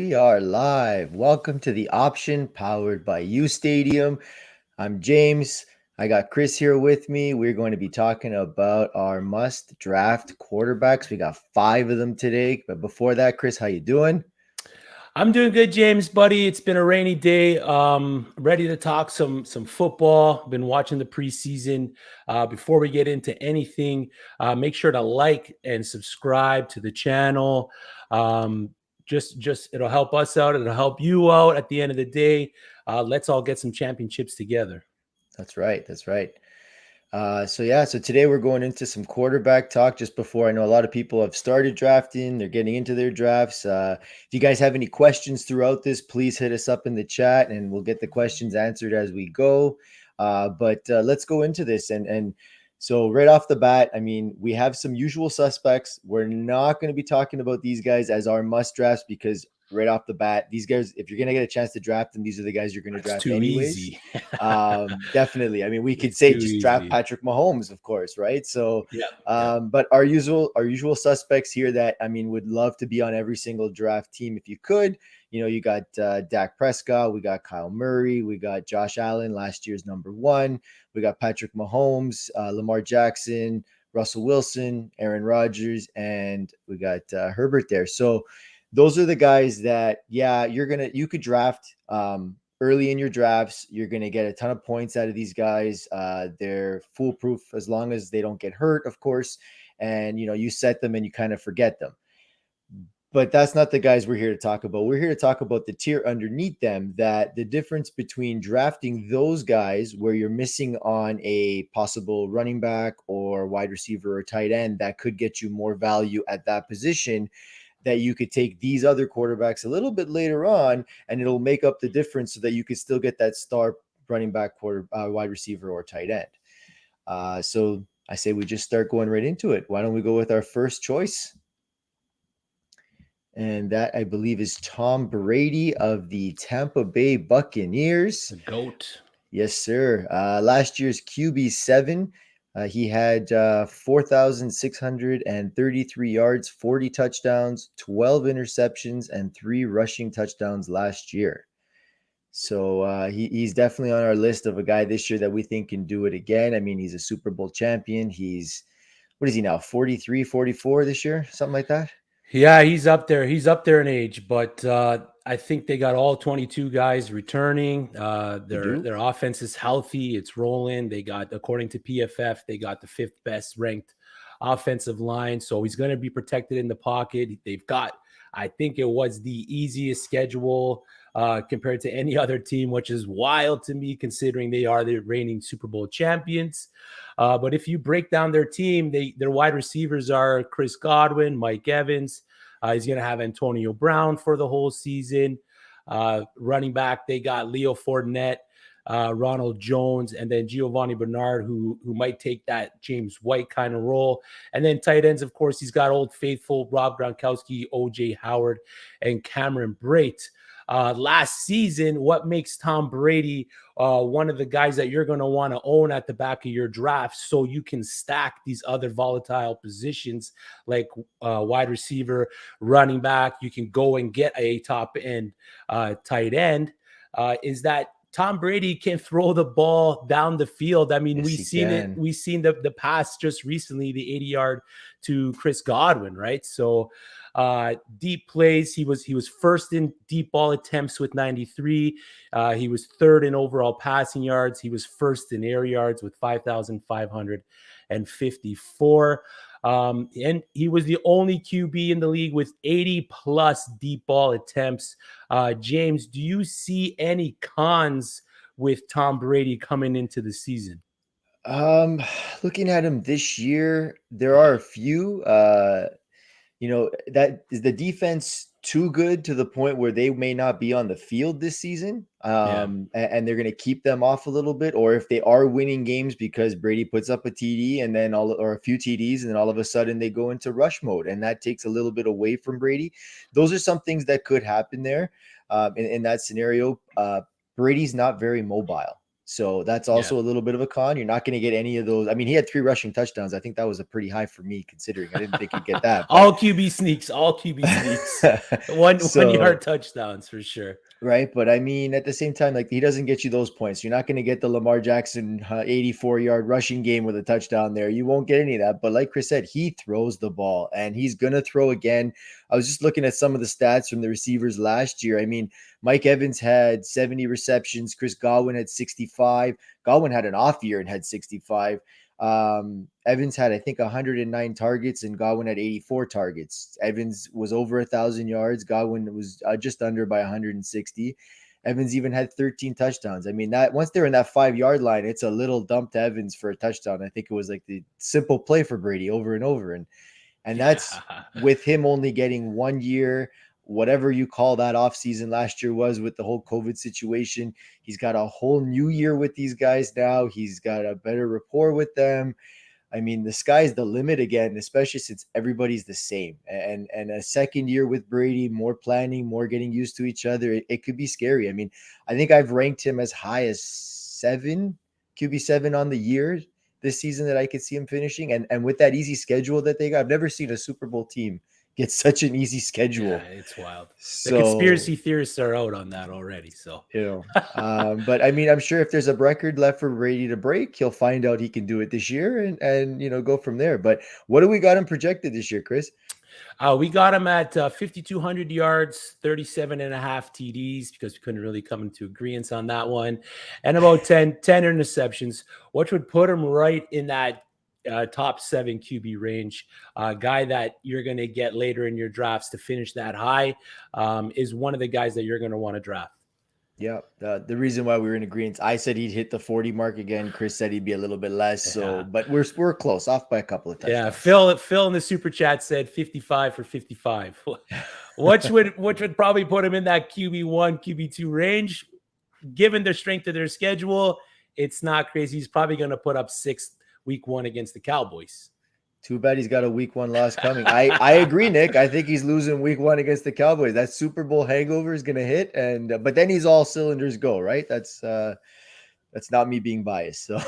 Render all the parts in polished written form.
We are live. Welcome to the option powered by U Stadium. I'm James. I got Chris here with me. We're going to be talking about our must draft quarterbacks. We got 5 of them today. But before that, Chris, how you doing? I'm doing good, James, buddy. It's been a rainy day. Ready to talk some football. Been watching the preseason. Before we get into anything, make sure to like and subscribe to the channel. Just it'll help us out. It'll help you out at the end of the day. Let's all get some championships together. That's right. That's right. So today we're going into some quarterback talk just before. I know a lot of people have started drafting. They're getting into their drafts. If you guys have any questions throughout this, please hit us up in the chat and we'll get the questions answered as we go. But let's go into this. And so right off the bat, I mean, we have some usual suspects. We're not going to be talking about these guys as our must drafts because right off the bat, these guys, if you're going to get a chance to draft them, these are the guys you're going to It's draft too anyways. easy. Definitely. I mean, we could It's say too just draft easy. Patrick Mahomes, of course, right? So, Yeah. but our usual suspects here that I mean would love to be on every single draft team if you could. You know, you got Dak Prescott, we got Kyle Murray, we got Josh Allen, last year's number one, we got Patrick Mahomes, Lamar Jackson, Russell Wilson, Aaron Rodgers, and we got Herbert there. So those are the guys that you could draft early in your drafts. You're going to get a ton of points out of these guys. They're foolproof as long as they don't get hurt, of course. And you set them and you kind of forget them. But that's not the guys we're here to talk about. We're here to talk about the tier underneath them, that the difference between drafting those guys where you're missing on a possible running back or wide receiver or tight end that could get you more value at that position, that you could take these other quarterbacks a little bit later on and it'll make up the difference so that you could still get that star running back, wide receiver, or tight end. So I say we just start going right into it. Why don't we go with our first choice? And that, I believe, is Tom Brady of the Tampa Bay Buccaneers. The GOAT. Yes, sir. Last year's QB7, he had 4,633 yards, 40 touchdowns, 12 interceptions, and 3 rushing touchdowns last year. So he's definitely on our list of a guy this year that we think can do it again. I mean, he's a Super Bowl champion. What is he now, 43, 44 this year? Something like that? Yeah, he's up there. He's up there in age, but I think they got all 22 guys returning. They do? Their offense is healthy. It's rolling. They got, according to PFF, they got the 5th best ranked offensive line. So he's going to be protected in the pocket. They've got, I think it was the easiest schedule compared to any other team, which is wild to me considering they are the reigning Super Bowl champions. But if you break down their team, their wide receivers are Chris Godwin, Mike Evans. He's going to have Antonio Brown for the whole season. Running back, they got Leo Fournette, Ronald Jones, and then Giovanni Bernard, who might take that James White kind of role. And then tight ends, of course, he's got Old Faithful, Rob Gronkowski, OJ Howard, and Cameron Brate. Last season, what makes Tom Brady one of the guys that you're going to want to own at the back of your draft so you can stack these other volatile positions like wide receiver, running back. You can go and get a top end tight end, is that Tom Brady can throw the ball down the field. I mean, Yes, we've he seen it. can. We've seen the pass just recently, the 80-yard to Chris Godwin, right? So deep plays. He was first in deep ball attempts with 93. He was third in overall passing yards. He was first in air yards with 5,554. And he was the only QB in the league with 80 plus deep ball attempts. James, do you see any cons with Tom Brady coming into the season? Um, Looking at him this year, there are a few. That is the defense too good to the point where they may not be on the field this season. Yeah. And they're going to keep them off a little bit, or if they are winning games because Brady puts up a TD and then or a few TDs, and then all of a sudden they go into rush mode, and that takes a little bit away from Brady. Those are some things that could happen there. In that scenario, Brady's not very mobile. So that's Yeah. also a little bit of a con. You're not going to get any of those. I mean, he had 3 rushing touchdowns. I think that was a pretty high for me, considering I didn't think he'd get that. But All QB sneaks, all QB sneaks. One so yard touchdowns for sure. right, but I mean, at the same time, like he doesn't get you those points. You're not going to get the Lamar Jackson 84-yard rushing game with a touchdown there. You won't get any of that. But like Chris said, he throws the ball and he's going to throw again. I was just looking at some of the stats from the receivers last year. I mean, Mike Evans had 70 receptions. Chris Godwin had 65. Godwin had an off year and had 65. Evans had, I think, 109 targets and Godwin had 84 targets. Evans was over 1,000 yards. Godwin was just under by 160. Evans even had 13 touchdowns. I mean, that once they're in that 5-yard line, it's a little dump to Evans for a touchdown. I think it was like the simple play for Brady over and over. And that's Yeah. with him only getting 1 year, whatever you call that offseason last year was with the whole COVID situation. He's got a whole new year with these guys now. He's got a better rapport with them. I mean, the sky's the limit again, especially since everybody's the same. And a second year with Brady, more planning, more getting used to each other. It could be scary. I mean, I think I've ranked him as high as 7, QB7 on the year this season that I could see him finishing. And with that easy schedule that they got, I've never seen a Super Bowl team get such an easy schedule. Yeah, it's wild. The So, conspiracy theorists are out on that already. So but I mean, I'm sure if there's a record left for Brady to break, he'll find out he can do it this year and go from there. But what do we got him projected this year, Chris? we got him at 5,200 yards, 37 and a half TDs because we couldn't really come into agreement on that one, and about 10 interceptions, which would put him right in that top 7 QB range. Guy that you're going to get later in your drafts to finish that high is one of the guys that you're going to want to draft. Yeah, the reason why we were in agreement, I said he'd hit the 40 mark again. Chris said he'd be a little bit less. So, but we're close, off by a couple of touchdowns. Yeah, Phil in the super chat said 55 for 55, which would probably put him in that QB1, QB2 range. Given the strength of their schedule, it's not crazy. He's probably going to put up 6 week 1 against the Cowboys. Too bad he's got a week 1 loss coming. I agree, Nick. I think he's losing week 1 against the Cowboys. That Super Bowl hangover is going to hit, and but then he's all cylinders go, right? That's not me being biased. So,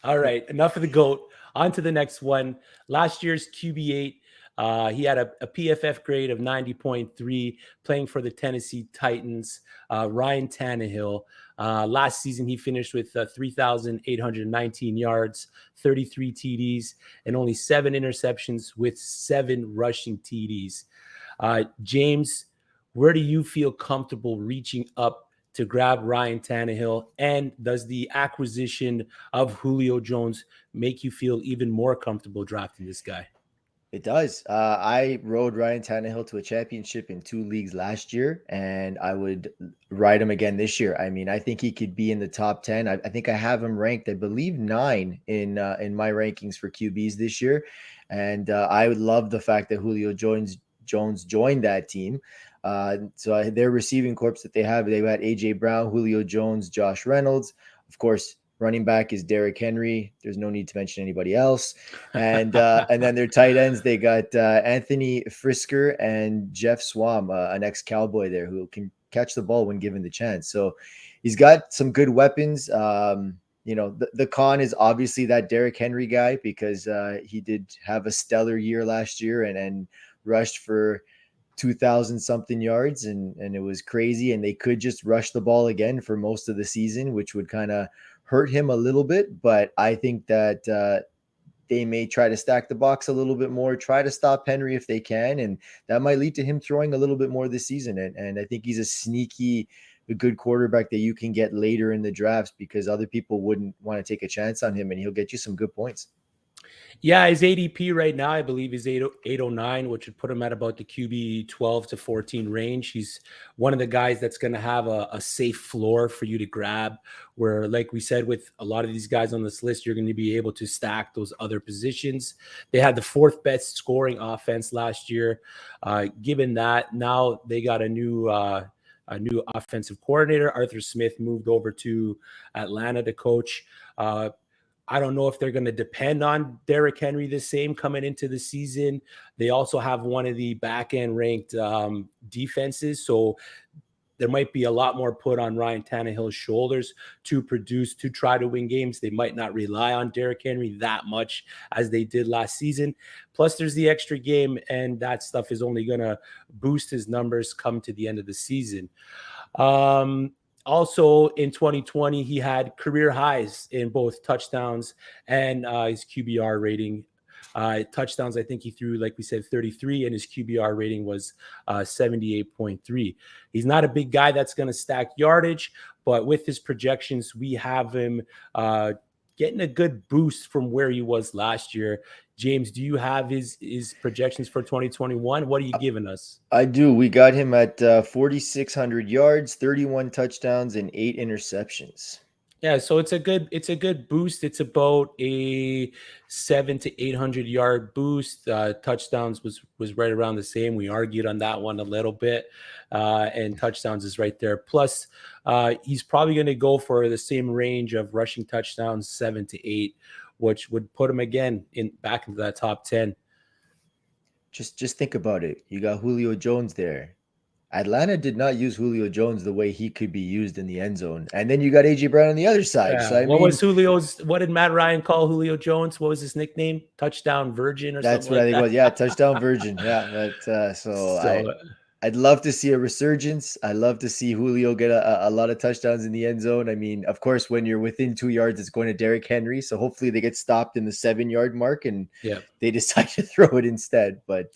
all right, enough of the GOAT. On to the next one. Last year's QB8. He had a PFF grade of 90.3, playing for the Tennessee Titans. Ryan Tannehill. Last season, he finished with 3,819 yards, 33 TDs, and only 7 interceptions with 7 rushing TDs. James, where do you feel comfortable reaching up to grab Ryan Tannehill? And does the acquisition of Julio Jones make you feel even more comfortable drafting this guy? It does. I rode Ryan Tannehill to a championship in 2 leagues last year, and I would ride him again this year. I mean, I think he could be in the top 10. I think I have him ranked, I believe, 9 in my rankings for QBs this year. And I would love the fact that Julio Jones joined that team. So their receiving corps that they've got AJ Brown, Julio Jones, Josh Reynolds, of course. Running back is Derrick Henry. There's no need to mention anybody else. And then their tight ends, they got Anthony Frisker and Jeff Swam, an ex-Cowboy there who can catch the ball when given the chance. So he's got some good weapons. The con is obviously that Derrick Henry guy because he did have a stellar year last year and rushed for 2,000 something yards and it was crazy. And they could just rush the ball again for most of the season, which would kind of hurt him a little bit, but I think that they may try to stack the box a little bit more, try to stop Henry if they can, and that might lead to him throwing a little bit more this season. And I think he's a good quarterback that you can get later in the drafts because other people wouldn't want to take a chance on him, and he'll get you some good points. Yeah, his ADP right now, I believe, is 809, which would put him at about the QB 12 to 14 range. He's one of the guys that's going to have a safe floor for you to grab, where, like we said, with a lot of these guys on this list, you're going to be able to stack those other positions. They had the 4th best scoring offense last year. Given that, now they got a new offensive coordinator. Arthur Smith moved over to Atlanta to coach. I don't know if they're going to depend on Derrick Henry the same coming into the season. They also have one of the back-end ranked defenses. So there might be a lot more put on Ryan Tannehill's shoulders to produce, to try to win games. They might not rely on Derrick Henry that much as they did last season. Plus, there's the extra game, and that stuff is only going to boost his numbers come to the end of the season. Also, in 2020, he had career highs in both touchdowns and his QBR rating. Touchdowns, I think he threw, like we said, 33, and his QBR rating was 78.3. He's not a big guy that's going to stack yardage, but with his projections, we have him getting a good boost from where he was last year. James, do you have his projections for 2021? What are you giving us? I do. We got him at 4,600 yards, 31 touchdowns, and 8 interceptions. Yeah, so it's a good boost. It's about a 700 to 800 yard boost. Touchdowns was right around the same. We argued on that one a little bit, and touchdowns is right there. Plus, he's probably going to go for the same range of rushing touchdowns, 7 to 8, which would put him again back into that top 10. Just think about it. You got Julio Jones there. Atlanta did not use Julio Jones the way he could be used in the end zone. And then you got AJ Brown on the other side. Yeah. So What did Matt Ryan call Julio Jones? What was his nickname? Touchdown Virgin or something? That's what I think it was. Yeah, touchdown virgin. Yeah. I'd love to see a resurgence. I'd love to see Julio get a lot of touchdowns in the end zone. I mean, of course, when you're within 2 yards, it's going to Derrick Henry. So hopefully they get stopped in the 7-yard mark and they decide to throw it instead. But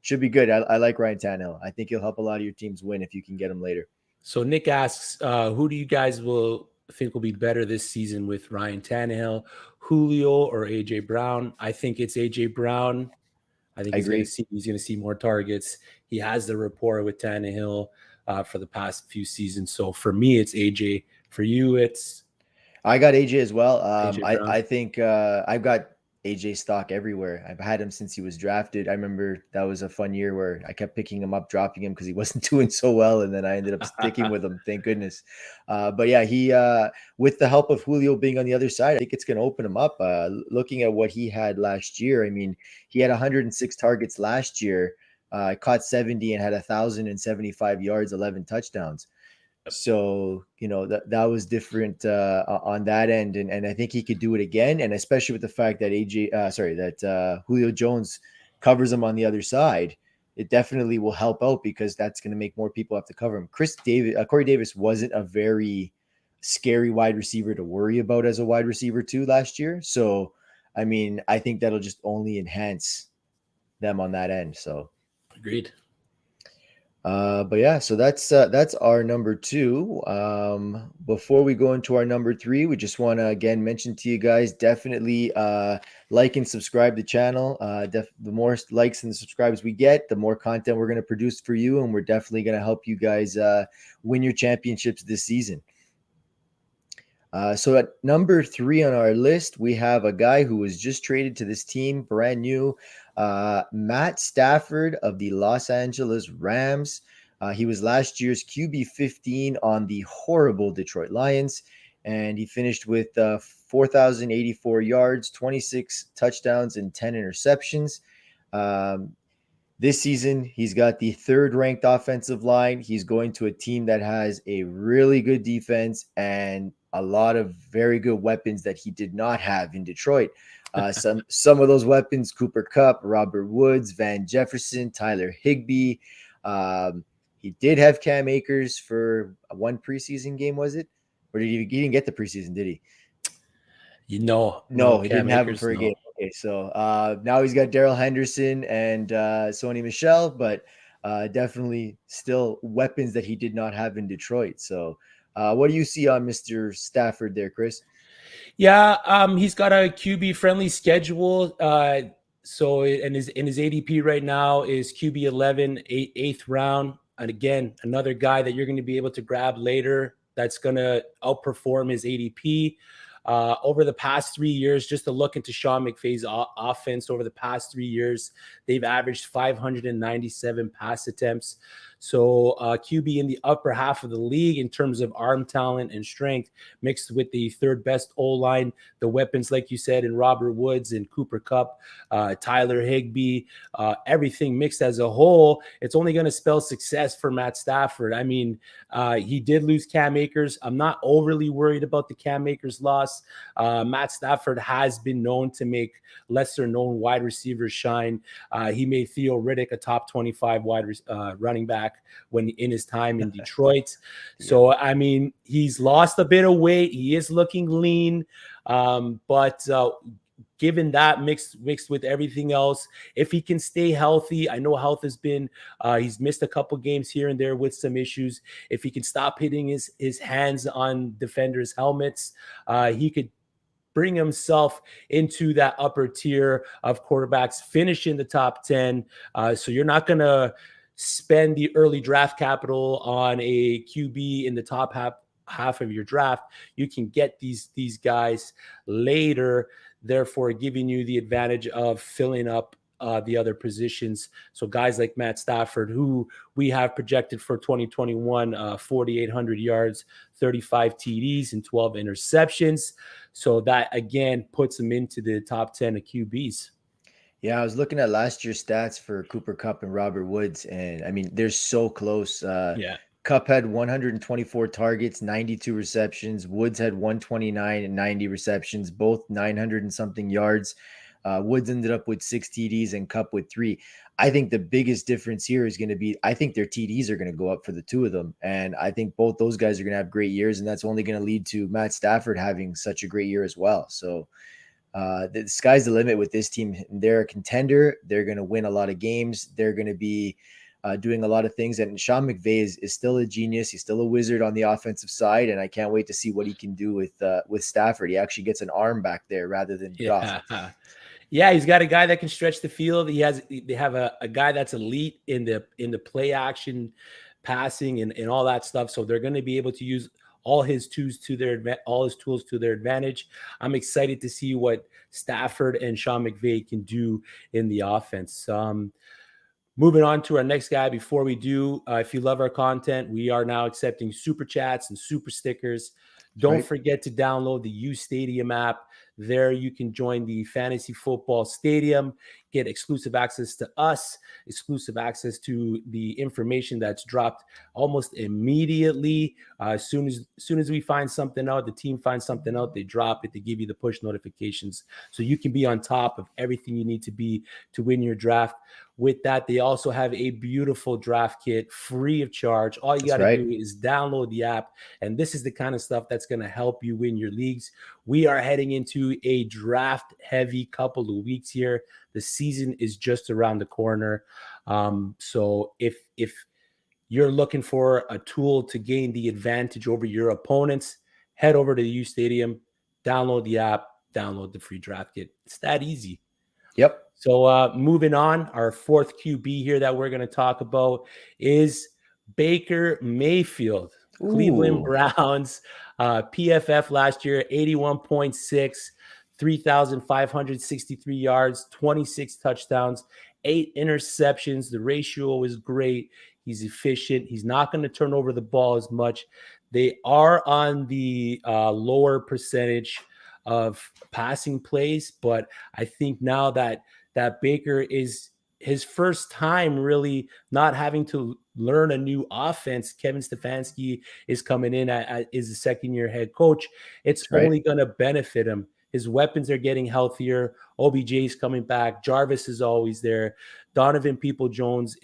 should be good. I like Ryan Tannehill. I think he'll help a lot of your teams win if you can get him later. So Nick asks, who do you guys think will be better this season with Ryan Tannehill, Julio, or AJ Brown? I think it's AJ Brown. I think he's going to see more targets. He has the rapport with Tannehill for the past few seasons. So for me, it's AJ. For you, I got AJ as well. I think I've got AJ stock everywhere. I've had him since he was drafted. I remember that was a fun year where I kept picking him up, dropping him because he wasn't doing so well, and then I ended up sticking with him. Thank goodness. But yeah, he with the help of Julio being on the other side, I think it's going to open him up. Looking at what he had last year, I mean, he had 106 targets last year, caught 70 and had 1,075 yards, 11 touchdowns. So, that was different on that end. And I think he could do it again. And especially with the fact that Julio Jones covers him on the other side, it definitely will help out because that's going to make more people have to cover him. Corey Davis wasn't a very scary wide receiver to worry about as a wide receiver too last year. So, I mean, I think that'll just only enhance them on that end. So agreed. But yeah, so that's our number 2. Before we go into our number 3, we just want to again mention to you guys, definitely like and subscribe to the channel. The more likes and subscribes we get, the more content we're going to produce for you, and we're definitely going to help you guys win your championships this season. So at number 3 on our list, we have a guy who was just traded to this team, brand new, Matt Stafford of the Los Angeles Rams. He was last year's QB 15 on the horrible Detroit Lions, and he finished with 4,084 yards, 26 touchdowns, and 10 interceptions. This season, he's got the 3rd-ranked offensive line. He's going to a team that has a really good defense and a lot of very good weapons that he did not have in Detroit. Some of those weapons: Cooper Kupp, Robert Woods, Van Jefferson, Tyler Higbee. He did have Cam Akers for one preseason game, was it? Or he didn't get the preseason, did he? No, he didn't have him for a game. Okay, so now he's got Darrell Henderson and Sony Michel, but definitely still weapons that he did not have in Detroit. So what do you see on Mr. Stafford there, Chris? Yeah, he's got a QB-friendly schedule. So in his ADP right now is QB 11, 8th round. And again, another guy that you're going to be able to grab later that's going to outperform his ADP. Over the past 3 years, just to look into Sean McVay's offense over the past 3 years, they've averaged 597 pass attempts. So QB in the upper half of the league in terms of arm talent and strength, mixed with the third best O-line, the weapons, like you said, in Robert Woods and Cooper Kupp, Tyler Higbee, everything mixed as a whole, it's only going to spell success for Matt Stafford. I mean, he did lose Cam Akers. I'm not overly worried about the Cam Akers loss. Matt Stafford has been known to make lesser known wide receivers shine. He made Theo Riddick a top 25 running back when in his time in Detroit. So, I mean, he's lost a bit of weight. He is looking lean. But given that mixed with everything else, if he can stay healthy, I know health has been, he's missed a couple games here and there with some issues. If he can stop hitting his hands on defenders' helmets, he could bring himself into that upper tier of quarterbacks, finish in the top 10. So you're not going to spend the early draft capital on a QB in the top half of your draft. You can get these guys later, therefore giving you the advantage of filling up the other positions. So guys like Matt Stafford, who we have projected for 2021, 4,800 yards, 35 TDs, and 12 interceptions. So that, again, puts him into the top 10 of QBs. Yeah, I was looking at last year's stats for Cooper Kupp and Robert Woods, and I mean, they're so close. Yeah. Kupp had 124 targets, 92 receptions. Woods had 129 and 90 receptions, both 900 and something yards. Woods ended up with 6 TDs and Kupp with 3. I think the biggest difference here is going to be, I think their TDs are going to go up for the two of them. And I think both those guys are going to have great years. And that's only going to lead to Matt Stafford having such a great year as well. So the sky's the limit with this team. They're a contender. They're going to win a lot of games. They're going to be doing a lot of things. And Sean McVay is still a genius. He's still a wizard on the offensive side. And I can't wait to see what he can do with Stafford. He actually gets an arm back there rather than Goff. Yeah, he's got a guy that can stretch the field. They have a guy that's elite in the play action passing and all that stuff. So they're going to be able to use all his tools to their advantage. I'm excited to see what Stafford and Sean McVay can do in the offense. Moving on to our next guy. Before we do, if you love our content, we are now accepting super chats and super stickers. Don't forget to download the U Stadium app. There you can join the Fantasy Football Stadium, get exclusive access to us, exclusive access to the information that's dropped almost immediately. As soon as we find something out, the team finds something out, they drop it, they give you the push notifications. So you can be on top of everything you need to be to win your draft. With that, they also have a beautiful draft kit free of charge. All you got to do is download the app. And this is the kind of stuff that's going to help you win your leagues. We are heading into a draft heavy couple of weeks here. The season is just around the corner. So if you're looking for a tool to gain the advantage over your opponents, head over to the U Stadium, download the app, download the free draft kit. It's that easy. Yep. So moving on, our fourth QB here that we're going to talk about is Baker Mayfield. Ooh. Cleveland Browns, PFF last year, 81.6, 3,563 yards, 26 touchdowns, 8 interceptions. The ratio is great. He's efficient. He's not going to turn over the ball as much. They are on the lower percentage of passing plays, but I think now that Baker is his first time really not having to learn a new offense. Kevin Stefanski is coming in is a second-year head coach. It's only going to benefit him. His weapons are getting healthier. OBJ is coming back. Jarvis is always there. Donovan Peoples-Jones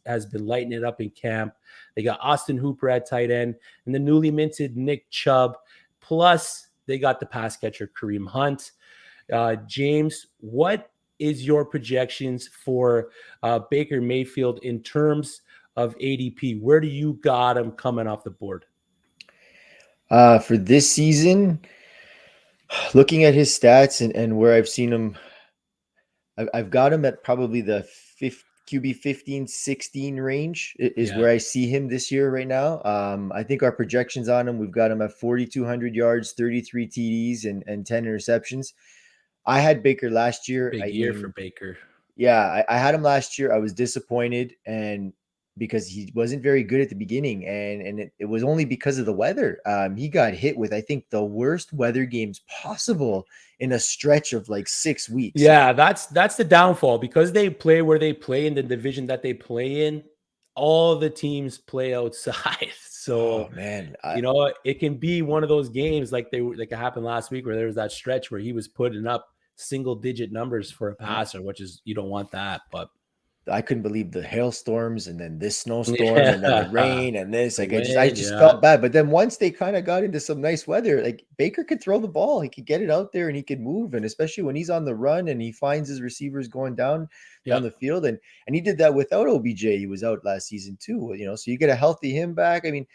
has been lighting it up in camp. They got Austin Hooper at tight end and the newly minted Nick Chubb. Plus, they got the pass catcher Kareem Hunt. James, what is your projections for Baker Mayfield in terms of ADP? Where do you got him coming off the board? For this season, looking at his stats and where I've seen him, I've got him at probably the QB 15, 16 range is where I see him this year right now. I think our projections on him, we've got him at 4,200 yards, 33 TDs, and 10 interceptions. I had Baker last year. Big year for Baker. Yeah, I had him last year. I was disappointed, and because he wasn't very good at the beginning, and it was only because of the weather. He got hit with, I think, the worst weather games possible in a stretch of like 6 weeks. Yeah, that's the downfall, because they play where they play in the division that they play in. All the teams play outside, Oh so man, it can be one of those games like it happened last week, where there was that stretch where he was putting up single digit numbers for a passer, which is, you don't want that. But I couldn't believe the hailstorms and then this snowstorm and then the yeah, rain and this. the Like I wind, just yeah, felt bad. But then once they kind of got into some nice weather, like Baker could throw the ball. He could get it out there and he could move. And especially when he's on the run and he finds his receivers going down yeah, the field. And he did that without OBJ. He was out last season too. So you get a healthy him back. I mean,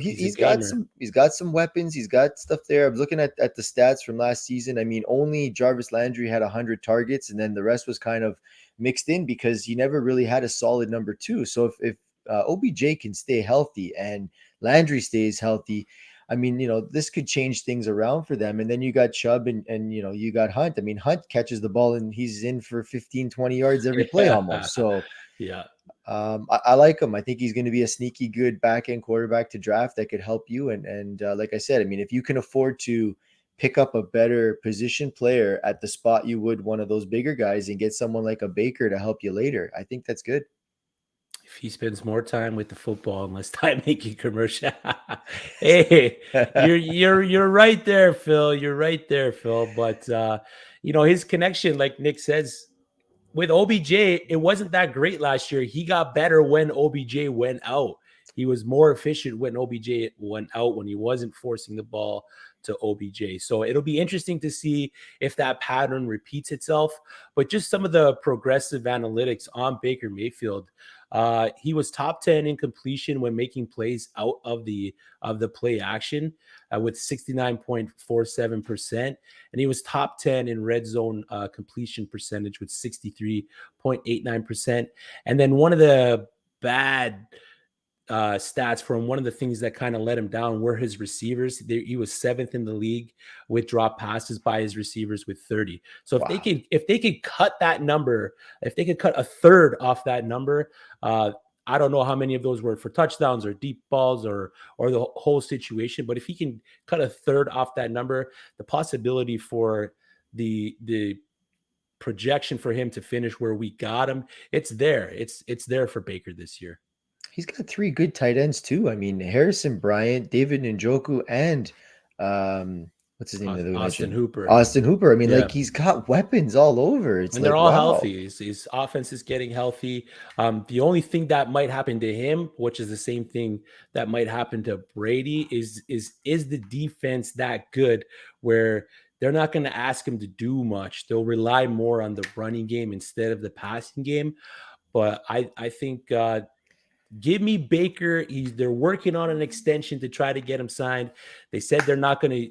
he's a he's got gamer. some weapons. He's got stuff there. I was looking at the stats from last season. I mean, only Jarvis Landry had 100 targets, and then the rest was kind of mixed in because he never really had a solid number two. So if OBJ can stay healthy and Landry stays healthy, I mean, this could change things around for them. And then you got Chubb and you got Hunt. I mean, Hunt catches the ball and he's in for 15, 20 yards every play almost. So Yeah. I like him. I think he's going to be a sneaky good back end quarterback to draft that could help you. And like I said, I mean, if you can afford to pick up a better position player at the spot you would one of those bigger guys and get someone like a Baker to help you later, I think that's good. If he spends more time with the football and less time making commercial. Hey, you're right there, Phil. You're right there, Phil. But his connection, like Nick says, with OBJ, it wasn't that great last year. He got better when OBJ went out. He was more efficient when OBJ went out, when he wasn't forcing the ball to OBJ. So it'll be interesting to see if that pattern repeats itself. But just some of the progressive analytics on Baker Mayfield. He was top 10 in completion when making plays out of the play action with 69.47%. And he was top 10 in red zone completion percentage with 63.89%. And then one of the bad stats from one of the things that kind of let him down were his receivers. He was 7th in the league with drop passes by his receivers with 30. So if Wow. they could cut that number, if they could cut a third off that number, I don't know how many of those were for touchdowns or deep balls or the whole situation. But if he can cut a third off that number, the possibility for the projection for him to finish where we got him, it's there. It's there for Baker this year. He's got three good tight ends too. I mean, Harrison Bryant, David Njoku, and what's his name that we Austin mentioned? Hooper. Austin Hooper. I mean, Yeah. like he's got weapons all over. It's And they're like, all wow. healthy. His offense is getting healthy. The only thing that might happen to him, which is the same thing that might happen to Brady, is the defense that good where they're not going to ask him to do much. They'll rely more on the running game instead of the passing game. But I think give me Baker. They're working on an extension to try to get him signed. They said they're not gonna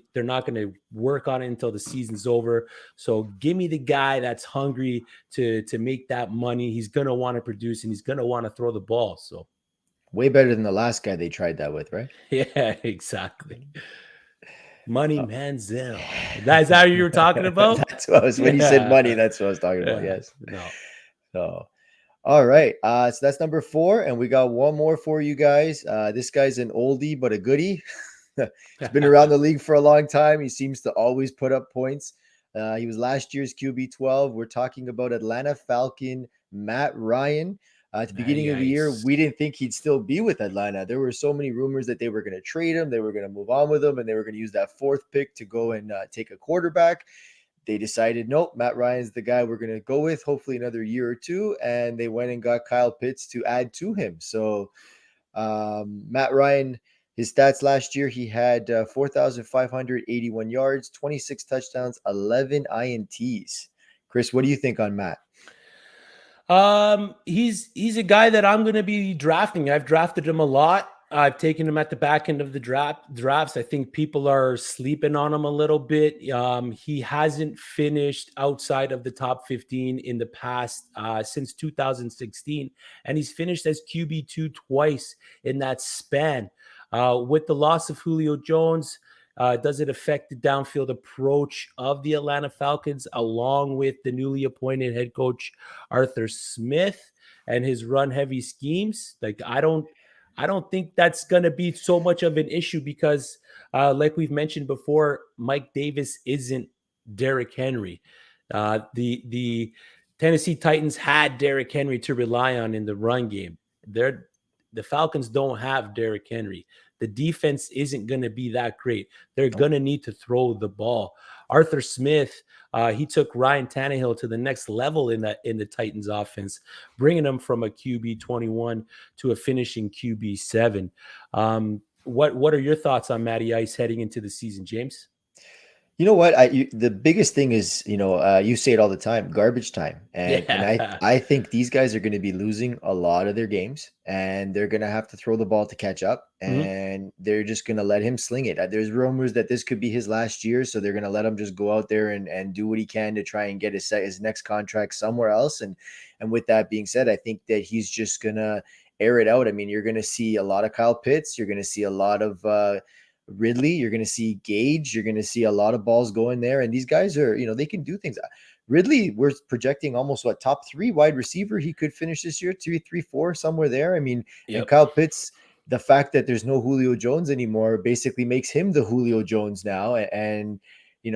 work on it until the season's over. So give me the guy that's hungry to make that money. He's gonna want to produce and he's gonna want to throw the ball. So Way better than the last guy they tried that with, right? yeah, exactly. Money Oh. Manziel. That's how you were talking about? That's what I was when you said Yeah. money, that's what I was talking about. Yeah. Yes. No. So all right. So that's number 4, and we got one more for you guys. This guy's an oldie but a goodie. He's been around the league for a long time. He seems to always put up points. He was last year's QB 12. We're talking about Atlanta Falcon Matt Ryan. At the beginning of the year, Nice. we didn't think he'd still be with Atlanta. There were so many rumors that they were going to trade him, they were going to move on with him, and they were going to use that 4th pick to go and take a quarterback. They decided, nope, Matt Ryan's the guy we're going to go with, hopefully another year or two. And they went and got Kyle Pitts to add to him. So Matt Ryan, his stats last year, he had 4,581 yards, 26 touchdowns, 11 INTs. Chris, what do you think on Matt? He's a guy that I'm going to be drafting. I've drafted him a lot. I've taken him at the back end of the drafts. I think people are sleeping on him a little bit. He hasn't finished outside of the top 15 in the past since 2016, and he's finished as QB2 twice in that span. With the loss of Julio Jones, does it affect the downfield approach of the Atlanta Falcons, along with the newly appointed head coach Arthur Smith? and his run heavy schemes, like I don't think that's going to be so much of an issue because, like we've mentioned before, Mike Davis isn't Derrick Henry. The Tennessee Titans had Derrick Henry to rely on in the run game. The Falcons don't have Derrick Henry. The defense isn't going to be that great. They're Nope. going to need to throw the ball. Arthur Smith, he took Ryan Tannehill to the next level in the Titans offense, bringing them from a QB 21 to a finishing QB 7. What are your thoughts on Matty Ice heading into the season, James? You know what? The biggest thing is, you say it all the time, garbage time, and Yeah. I think these guys are going to be losing a lot of their games, and they're going to have to throw the ball to catch up, Mhm. and they're just going to let him sling it. There's rumors that this could be his last year, so they're going to let him just go out there and do what he can to try and get his next contract somewhere else. And with that being said, I think that he's just going to air it out. I mean, you're going to see a lot of Kyle Pitts, you're going to see a lot of Ridley, you're going to see Gage, you're going to see a lot of balls going there. And these guys are, they can do things. Ridley, we're projecting almost top 3 wide receiver. He could finish this year, 2, 3, 4, somewhere there. I mean, and Yep. Kyle Pitts, the fact that there's no Julio Jones anymore basically makes him the Julio Jones now. And,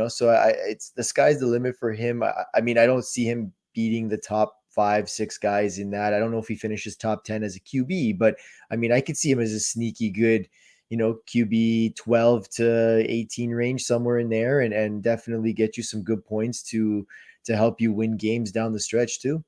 so it's the sky's the limit for him. I mean, I don't see him beating the top 5, 6 guys in that. I don't know if he finishes top 10 as a QB, but I mean, I could see him as a sneaky good QB 12 to 18 range, somewhere in there, and definitely get you some good points to help you win games down the stretch too.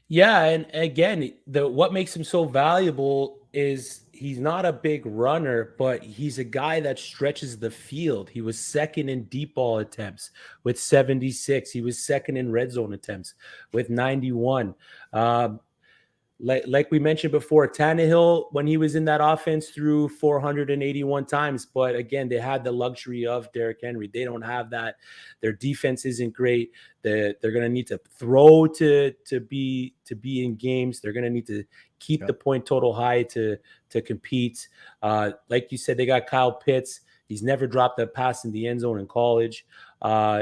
Yeah, and again, the what makes him so valuable is he's not a big runner, but he's a guy that stretches the field. He was second in deep ball attempts with 76. He was second in red zone attempts with 91. Um, like we mentioned before, Tannehill, when he was in that offense, threw 481 times. But again, they had the luxury of Derrick Henry. They don't have that. Their defense isn't great. They're going to need to throw to be in games. They're going to need to keep the point total high to compete. Like you said, they got Kyle Pitts. He's never dropped a pass in the end zone in college.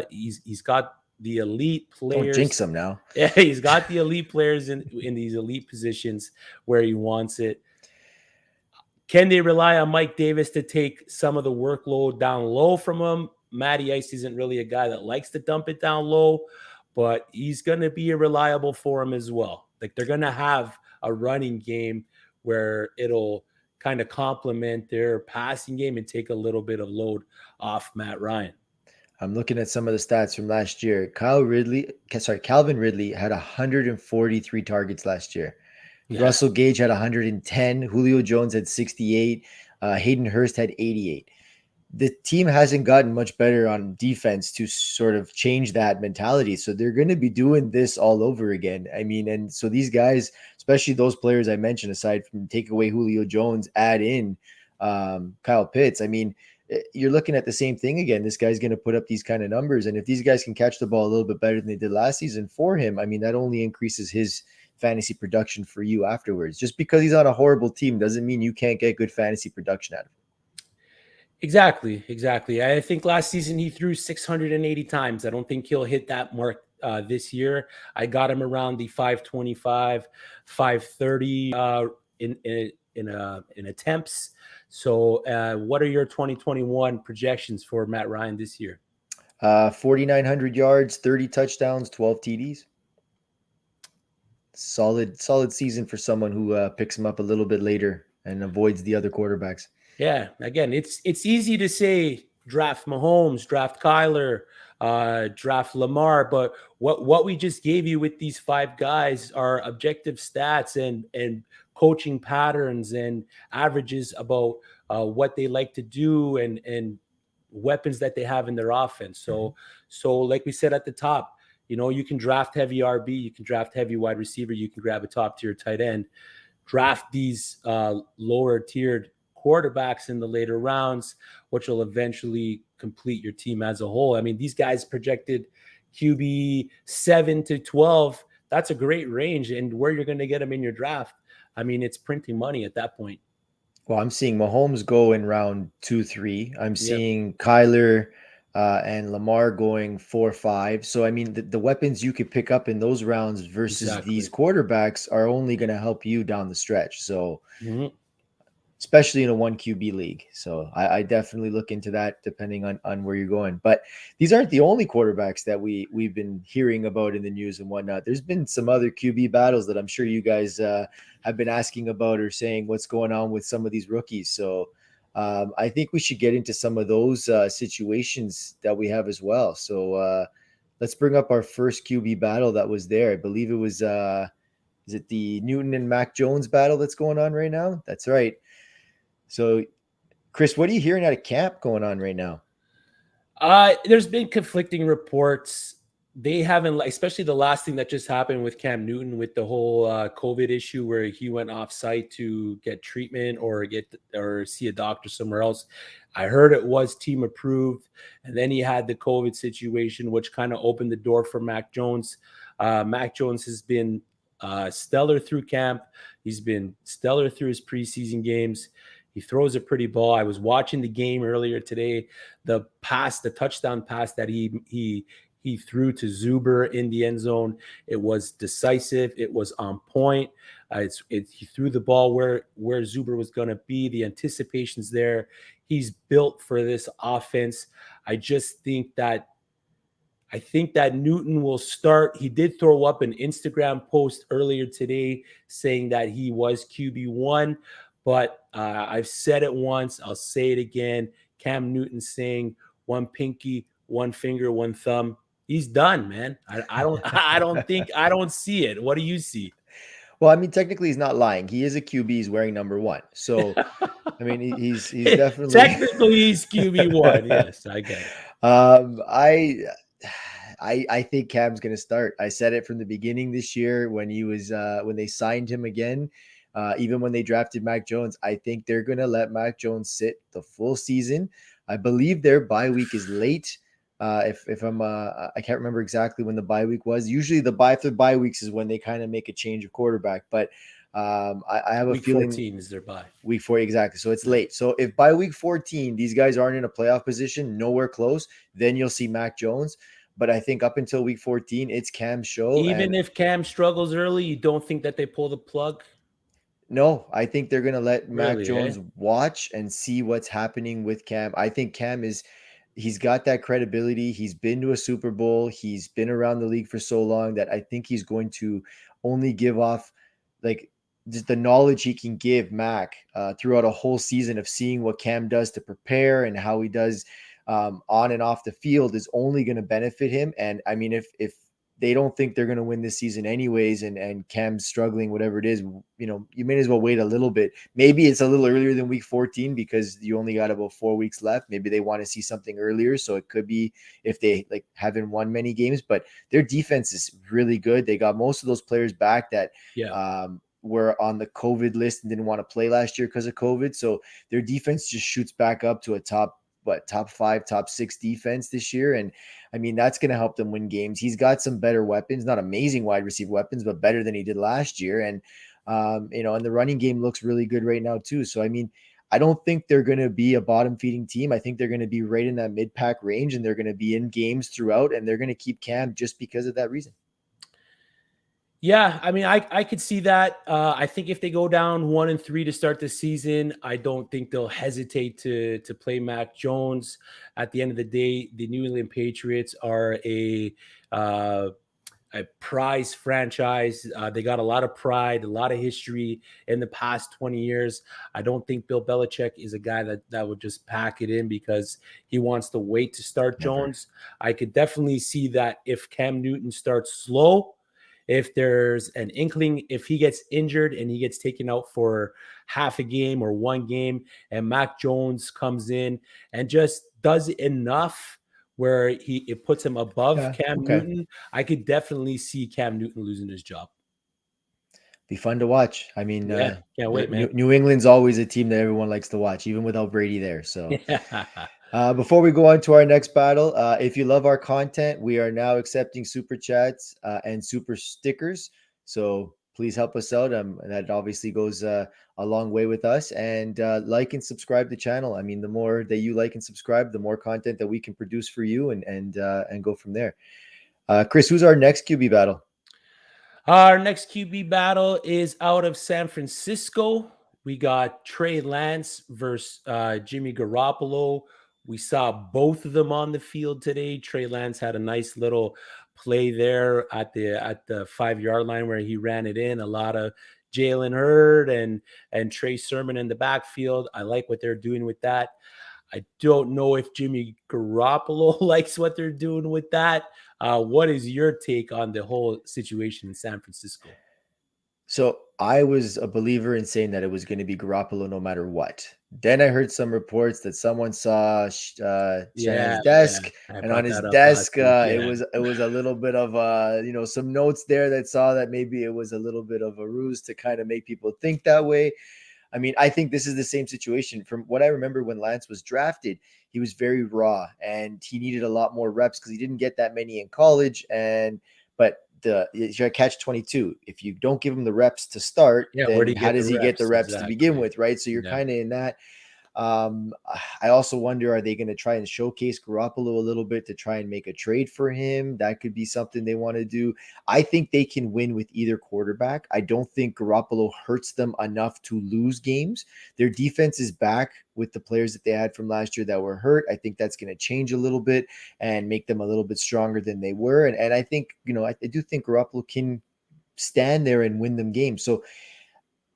He's got the elite Don't jinx players. him now. Yeah, he's got the elite players in these elite positions where he wants it. Can they rely on Mike Davis to take some of the workload down low from him? Matty Ice isn't really a guy that likes to dump it down low, but he's going to be reliable for him as well. Like they're going to have a running game where it'll kind of complement their passing game and take a little bit of load off Matt Ryan. I'm looking at some of the stats from last year. Calvin Ridley had 143 targets last year. Yeah. Russell Gage had 110. Julio Jones had 68. Hayden Hurst had 88. The team hasn't gotten much better on defense to sort of change that mentality. So they're going to be doing this all over again. I mean, and so these guys, especially those players I mentioned, aside from take away Julio Jones, add in Kyle Pitts. I mean, you're looking at the same thing again. This guy's going to put up these kind of numbers. And if these guys can catch the ball a little bit better than they did last season for him, I mean, that only increases his fantasy production for you afterwards. Just because he's on a horrible team doesn't mean you can't get good fantasy production out of him. Exactly. I think last season he threw 680 times. I don't think he'll hit that mark this year. I got him around the 525, 530 in attempts. So, what are your 2021 projections for Matt Ryan this year? 4,900 yards, 30 touchdowns, 12 TDs. Solid season for someone who picks him up a little bit later and avoids the other quarterbacks. Yeah, again, it's easy to say draft Mahomes, draft Kyler, draft Lamar, but what we just gave you with these 5 guys are objective stats and coaching patterns and averages about what they like to do and weapons that they have in their offense. So like we said at the top, you can draft heavy RB, you can draft heavy wide receiver, you can grab a top tier tight end, draft these lower tiered quarterbacks in the later rounds, which will eventually complete your team as a whole. I mean, these guys projected QB 7 to 12. That's a great range. And where you're going to get them in your draft, I mean, it's printing money at that point. Well, I'm seeing Mahomes go in round 2, 3. I'm Yep. seeing Kyler and Lamar going 4-5. So I mean, the weapons you could pick up in those rounds versus these Exactly. quarterbacks are only going to help you down the stretch. So Mhm. especially in a one QB league. So I definitely look into that depending on where you're going. But these aren't the only quarterbacks that we've been hearing about in the news and whatnot. There's been some other QB battles that I'm sure you guys have been asking about or saying what's going on with some of these rookies. So I think we should get into some of those situations that we have as well. So let's bring up our first QB battle that was there. I believe it was is it the Newton and Mac Jones battle that's going on right now? That's right. So, Chris, what are you hearing out of camp going on right now? There's been conflicting reports. They haven't, especially the last thing that just happened with Cam Newton with the whole COVID issue where he went off site to get treatment or see a doctor somewhere else. I heard it was team approved, and then he had the COVID situation, which kind of opened the door for Mac Jones. Mac Jones has been stellar through camp. He's been stellar through his preseason games. He throws a pretty ball. I was watching the game earlier today. The touchdown pass that he threw to Zuber in the end zone, it was decisive. It was on point. He threw the ball where Zuber was going to be. The anticipation's there. He's built for this offense. I just think that Newton will start. He did throw up an Instagram post earlier today saying that he was QB1, but I've said it once. I'll say it again. Cam Newton saying one pinky, one finger, one thumb. He's done, man. I don't I don't see it. What do you see? Well, I mean, technically, he's not lying. He is a QB. He's wearing number one. So, I mean, he's definitely. Technically he's QB1. Yes, I get it. um, I. I think Cam's going to start. I said it from the beginning this year when he was when they signed him again. Even when they drafted Mac Jones, I think they're going to let Mac Jones sit the full season. I believe their bye week is late. If I'm I can't remember exactly when the bye week was. Usually the bye weeks is when they kind of make a change of quarterback. But I have a Week feeling 14 is their bye. week 4 exactly. So it's Yeah. late. So if by week 14 these guys aren't in a playoff position, nowhere close, then you'll see Mac Jones. But I think up until week 14, it's Cam's show. Even And if Cam struggles early, you don't think that they pull the plug? no, I think they're going to let Mac Really, eh? Jones watch and see what's happening with Cam. I think Cam he's got that credibility. He's been to a Super Bowl. He's been around the league for so long that I think he's going to only give off like just the knowledge he can give Mac throughout a whole season of seeing what Cam does to prepare and how he does on and off the field is only going to benefit him. And I mean, if they don't think they're going to win this season anyways, and Cam's struggling, whatever it is, you may as well wait a little bit. Maybe it's a little earlier than week 14 because you only got about 4 weeks left. Maybe they want to see something earlier. So it could be if they like haven't won many games, but their defense is really good. They got most of those players back that Yeah. were on the COVID list and didn't want to play last year because of COVID. So their defense just shoots back up to a top 5, top 6 defense this year. And I mean, that's going to help them win games. He's got some better weapons, not amazing wide receiver weapons, but better than he did last year. And, and the running game looks really good right now too. So, I mean, I don't think they're going to be a bottom feeding team. I think they're going to be right in that mid pack range and they're going to be in games throughout and they're going to keep Cam just because of that reason. Yeah, I mean, I could see that. I think if they go down 1-3 to start the season, I don't think they'll hesitate to play Mac Jones. At the end of the day, the New England Patriots are uh, a prize franchise. They got a lot of pride, a lot of history in the past 20 years. I don't think Bill Belichick is a guy that would just pack it in because he wants to wait to start Never. Jones. I could definitely see that if Cam Newton starts slow, if there's an inkling, if he gets injured and he gets taken out for half a game or one game, and Mac Jones comes in and just does enough where it puts him above Yeah. Cam Okay. Newton, I could definitely see Cam Newton losing his job. Be fun to watch. I mean, Yeah, can't wait, man. New England's always a team that everyone likes to watch, even without Brady there. So, Yeah. before we go on to our next battle, if you love our content, we are now accepting super chats and super stickers. So please help us out. That obviously goes a long way with us. And like and subscribe the channel. I mean, the more that you like and subscribe, the more content that we can produce for you, and go from there. Chris, who's our next QB battle? Our next QB battle is out of San Francisco. We got Trey Lance versus Jimmy Garoppolo. We saw both of them on the field today. Trey Lance had a nice little play there at the 5-yard line where he ran it in. A lot of Jalen Hurd and Trey Sermon in the backfield. I like what they're doing with that. I don't know if Jimmy Garoppolo likes what they're doing with that. What is your take on the whole situation in San Francisco? So I was a believer in saying that it was going to be Garoppolo no matter what. Then I heard some reports that someone saw Shanahan's desk, I and on brought his that up last desk, week. it was a little bit of some notes there that saw that maybe it was a little bit of a ruse to kind of make people think that way. I mean, I think this is the same situation. From what I remember when Lance was drafted, he was very raw and he needed a lot more reps because he didn't get that many in college. But you're catch 22. If you don't give him the reps to start, Where do then you how get the does he get the reps to exactly? begin with, right? So you're kind of in that. I also wonder, are they going to try and showcase Garoppolo a little bit to try and make a trade for him? That could be something they want to do. I think they can win with either quarterback. I don't think Garoppolo hurts them enough to lose games. Their defense is back with the players that they had from last year that were hurt. I think that's going to change a little bit and make them a little bit stronger than they were. And I think, I do think Garoppolo can stand there and win them games. So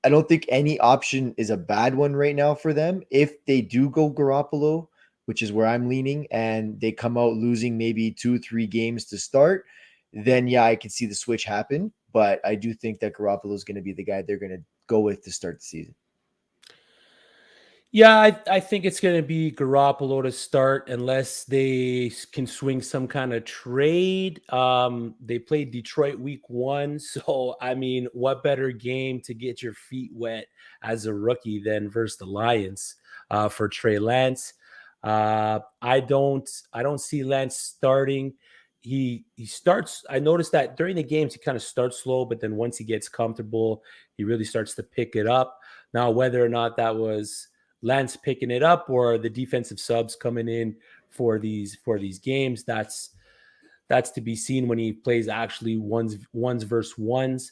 I don't think any option is a bad one right now for them. If they do go Garoppolo, which is where I'm leaning, and they come out losing maybe 2-3 games to start, then yeah, I can see the switch happen. But I do think that Garoppolo is going to be the guy they're going to go with to start the season. Yeah, I think it's going to be Garoppolo to start unless they can swing some kind of trade. They played Detroit week 1. So, I mean, what better game to get your feet wet as a rookie than versus the Lions for Trey Lance? I don't see Lance starting. He starts. I noticed that during the games he kind of starts slow, but then once he gets comfortable, he really starts to pick it up. Now, whether or not that was Lance picking it up or the defensive subs coming in for these games, that's to be seen when he plays actually ones versus ones.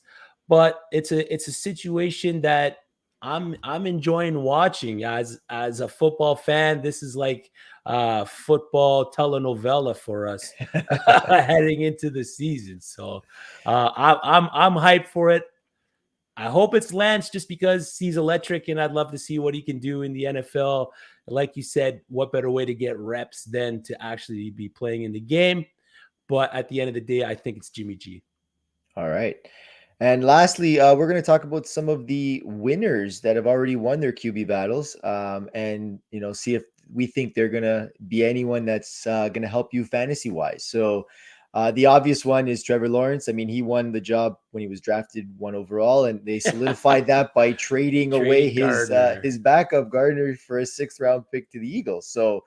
But it's a situation that I'm enjoying watching as a football fan. This is like football telenovela for us heading into the season. So I'm hyped for it. I hope it's Lance just because he's electric and I'd love to see what he can do in the NFL. Like you said, what better way to get reps than to actually be playing in the game? But at the end of the day, I think it's Jimmy G. All right. And lastly, we're going to talk about some of the winners that have already won their QB battles, and see if we think they're going to be anyone that's going to help you fantasy wise. So the obvious one is Trevor Lawrence. I mean, he won the job when he was drafted 1 overall, and they solidified that by trading away his backup Gardner for a 6th round pick to the Eagles. So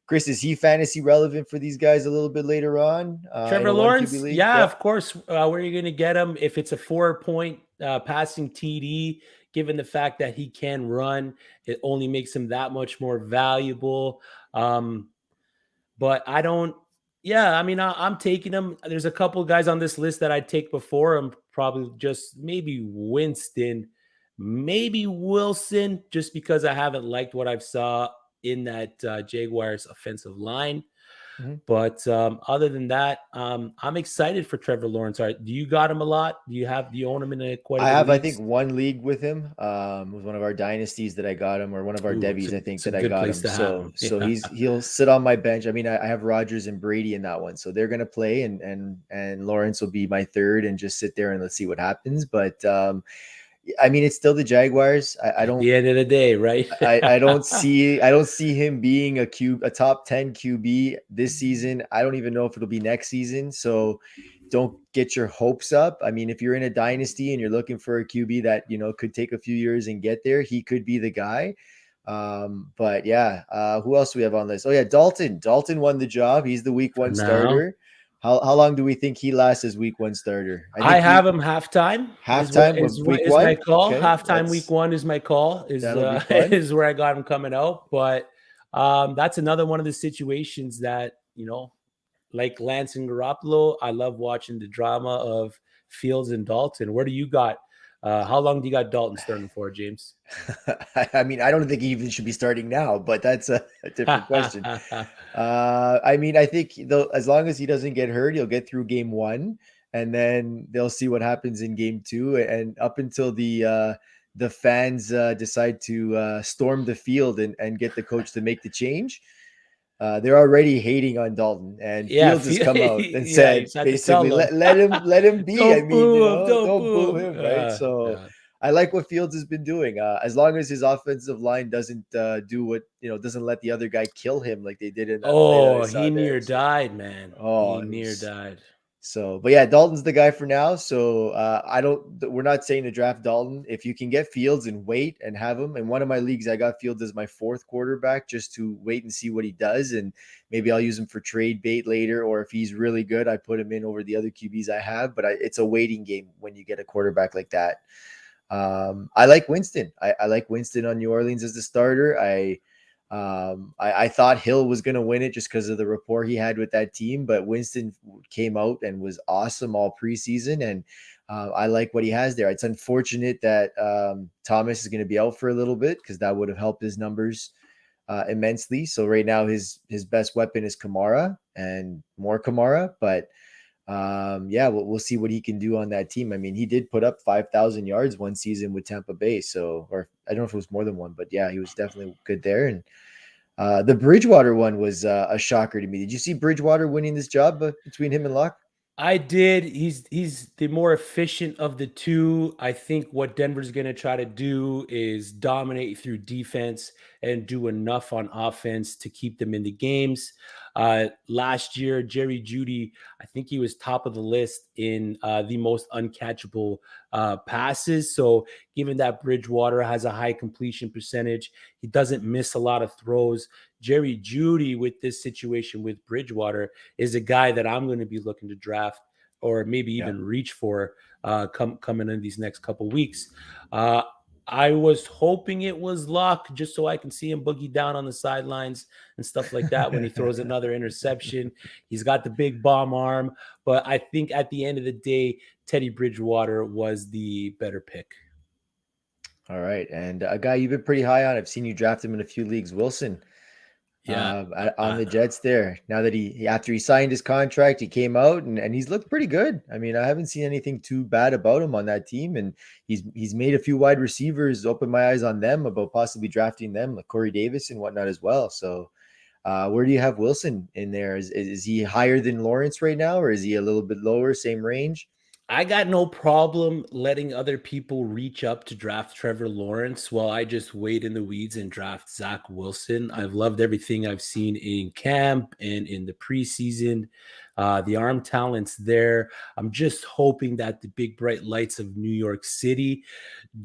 Chris, is he fantasy relevant for these guys a little bit later on? Trevor Lawrence, yeah, of course. Where are you going to get him? If it's a 4-point passing TD, given the fact that he can run, it only makes him that much more valuable. But I don't. Yeah, I mean, I'm taking him. There's a couple of guys on this list that I'd take before him. Probably just maybe Winston, maybe Wilson, just because I haven't liked what I've saw in that Jaguars offensive line. Mm-hmm. But other than that, I'm excited for Trevor Lawrence. All right, do you got him a lot? Do you own him in quite a bit? I think, 1 league with him. It was one of our dynasties that I got him, or one of our Debbys, I think, that I got him. So he'll sit on my bench. I mean, I have Rodgers and Brady in that one, so they're gonna play, and Lawrence will be my 3rd, and just sit there and let's see what happens. But I mean, it's still the Jaguars. I don't. At the end of the day, right? I don't see him being a top 10 QB this season. I don't even know if it'll be next season. So don't get your hopes up. I mean, if you're in a dynasty and you're looking for a QB that could take a few years and get there, he could be the guy. But yeah, who else do we have on this? Oh yeah, Dalton. Dalton won the job. He's the week 1 starter. How long do we think he lasts as week one starter? I I think have him halftime. Is what halftime with week is my one. call. Okay, Halftime week one is my call. Is that'll be fun. is where I got him coming out. But that's another one of the situations that like Lance and Garoppolo. I love watching the drama of Fields and Dalton. Where do you got? How long do you got Dalton starting for, James? I mean, I don't think he even should be starting now, but that's a different question. I mean, I think though, as long as he doesn't get hurt, he'll get through game one, and then they'll see what happens in game two. And up until the fans decide to storm the field and get the coach to make the change, they're already hating on Dalton. And Yeah, Fields has come out and yeah, you said just had to basically, tell him. let him be. I Don't mean, boo him. Don't don't boo boo him. him, right? So. Yeah. I like what Fields has been doing. As long as his offensive line doesn't do what doesn't let the other guy kill him like they did in that play that I Oh, saw he there. near So, died, man. oh, He it near was died. so. But yeah, Dalton's the guy for now. So I don't. We're not saying to draft Dalton. If you can get Fields and wait and have him in one of my leagues, I got Fields as my fourth quarterback just to wait and see what he does, and maybe I'll use him for trade bait later. Or if he's really good, I put him in over the other QBs I have. But it's a waiting game when you get a quarterback like that. I like Winston. I like Winston on New Orleans as the starter. I thought Hill was going to win it just because of the rapport he had with that team, but Winston came out and was awesome all preseason, and I like what he has there. It's unfortunate that Thomas is going to be out for a little bit because that would have helped his numbers immensely. So right now his best weapon is Kamara and more Kamara, but yeah, we'll see what he can do on that team. I mean, he did put up 5,000 yards one season with Tampa Bay. So, or I don't know if it was more than one, but yeah, he was definitely good there. And the Bridgewater one was a shocker to me. Did you see Bridgewater winning this job between him and Locke? I did. He's the more efficient of the two. I think what Denver's going to try to do is dominate through defense and do enough on offense to keep them in the games. Last year, Jerry Judy, I think he was top of the list in the most uncatchable passes. So, given that Bridgewater has a high completion percentage, he doesn't miss a lot of throws. Jerry Judy, with this situation with Bridgewater, is a guy that I'm going to be looking to draft or maybe Yeah. even reach for coming in these next couple weeks. I was hoping it was Luck just so I can see him boogie down on the sidelines and stuff like that when he throws another interception. He's got the big bomb arm, but I think at the end of the day, Teddy Bridgewater was the better pick. All right. And a guy you've been pretty high on. I've seen you draft him in a few leagues, Wilson. Yeah. On the Jets there. Now that after he signed his contract, he came out and he's looked pretty good. I mean, I haven't seen anything too bad about him on that team, and he's made a few wide receivers open my eyes on them about possibly drafting them, like Corey Davis and whatnot as well. So, where do you have Wilson in there? Is he higher than Lawrence right now, or is he a little bit lower, same range? I got no problem letting other people reach up to draft Trevor Lawrence while I just wait in the weeds and draft Zach Wilson. I've loved everything I've seen in camp and in the preseason. The arm talent's there. I'm just hoping that the big bright lights of New York City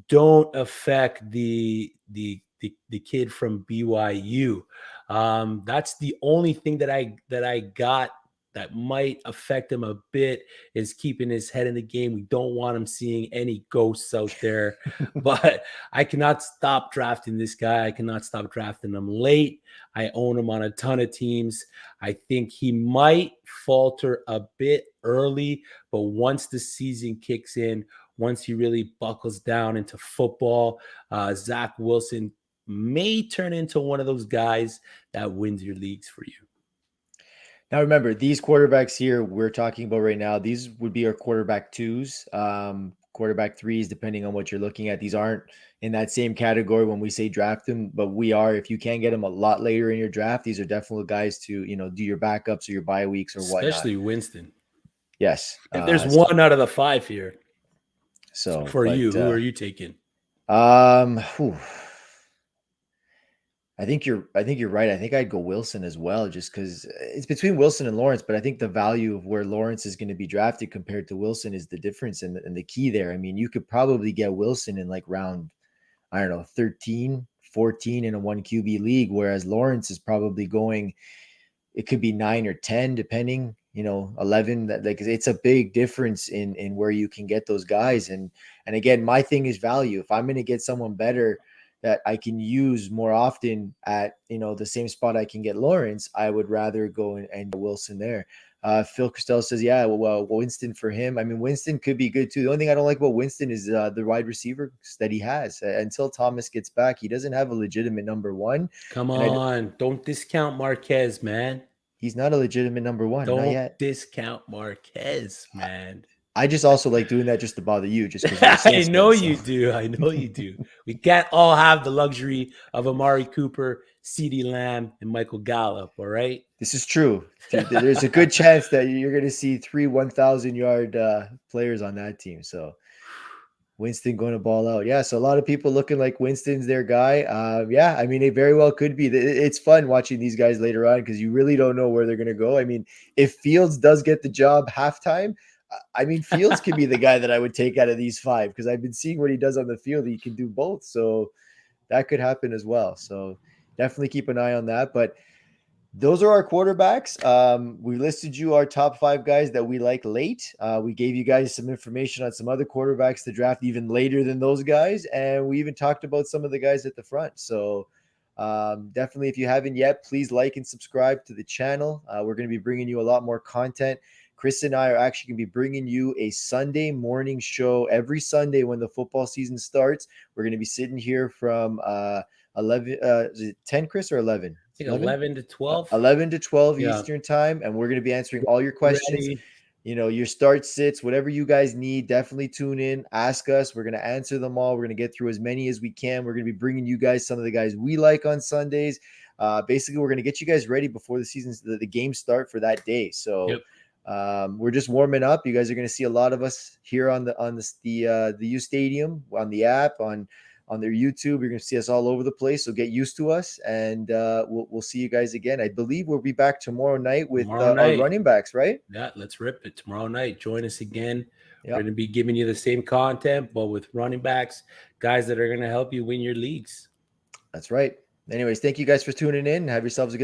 don't affect the kid from BYU. That's the only thing that I got that might affect him a bit is keeping his head in the game. We don't want him seeing any ghosts out there. But I cannot stop drafting this guy. I cannot stop drafting him late. I own him on a ton of teams. I think he might falter a bit early, but once the season kicks in, once he really buckles down into football, Zach Wilson may turn into one of those guys that wins your leagues for you. Now remember, these quarterbacks here we're talking about right now, these would be our quarterback twos, quarterback threes, depending on what you're looking at. These aren't in that same category when we say draft them, but we are. If you can get them a lot later in your draft, these are definitely guys to do your backups or your bye weeks or whatnot. Especially Winston. Yes. If there's one out of the five here for But you, who are you taking? whew. I think you're right. I think I'd go Wilson as well, just because it's between Wilson and Lawrence. But I think the value of where Lawrence is going to be drafted compared to Wilson is the difference and the key there. I mean, you could probably get Wilson in like round, I don't know, 13, 14 in a one QB league, whereas Lawrence is probably going, it could be 9 or 10, depending. 11. That, like, it's a big difference in where you can get those guys. And again, my thing is value. If I'm going to get someone better that I can use more often at the same spot I can get Lawrence, I would rather go and get Wilson there. Phil Costello says, yeah, well, Winston for him. I mean, Winston could be good too. The only thing I don't like about Winston is the wide receiver that he has. Until Thomas gets back, he doesn't have a legitimate number one. Come And on, don't discount Marquez, man. he's not a legitimate number one, not Don't yet. discount Marquez, I, man. I just also like doing that just to bother you, just because you're a Saints I know fan. So you do. I know you do. We can't all have the luxury of Amari Cooper, CeeDee Lamb, and Michael Gallup. All right. this is true. There's a good chance that you're going to see 1,000-yard players on that team. So Winston going to ball out. Yeah. So a lot of people looking like Winston's their guy. Yeah. I mean, it very well could be. It's fun watching these guys later on because you really don't know where they're going to go. I mean, if Fields does get the job halftime, I mean, Fields could be the guy that I would take out of these five because I've been seeing what he does on the field. He can do both. So that could happen as well. So definitely keep an eye on that. But those are our quarterbacks. We listed you our top 5 guys that we like late. We gave you guys some information on some other quarterbacks to draft even later than those guys. And we even talked about some of the guys at the front. So definitely, if you haven't yet, please like and subscribe to the channel. We're going to be bringing you a lot more content. Chris and I are actually going to be bringing you a Sunday morning show every Sunday when the football season starts. We're going to be sitting here from 11, is it 10, Chris, or 11? I think 11 to 12. 11 to 12 Yeah. Eastern time. And we're going to be answering all your questions. Ready. Your start sits, whatever you guys need, definitely tune in, ask us. We're going to answer them all. We're going to get through as many as we can. We're going to be bringing you guys some of the guys we like on Sundays. Basically, we're going to get you guys ready before the games start for that day. So Yep. we're just warming up. You guys are going to see a lot of us here on the U Stadium, on the app, on their YouTube. You're going to see us all over the place. So get used to us, and we'll see you guys again. I believe we'll be back tomorrow night with our running backs, right? Yeah, let's rip it tomorrow night. Join us again. Yep. We're going to be giving you the same content, but with running backs, guys that are going to help you win your leagues. That's right. Anyways, thank you guys for tuning in. Have yourselves a good night.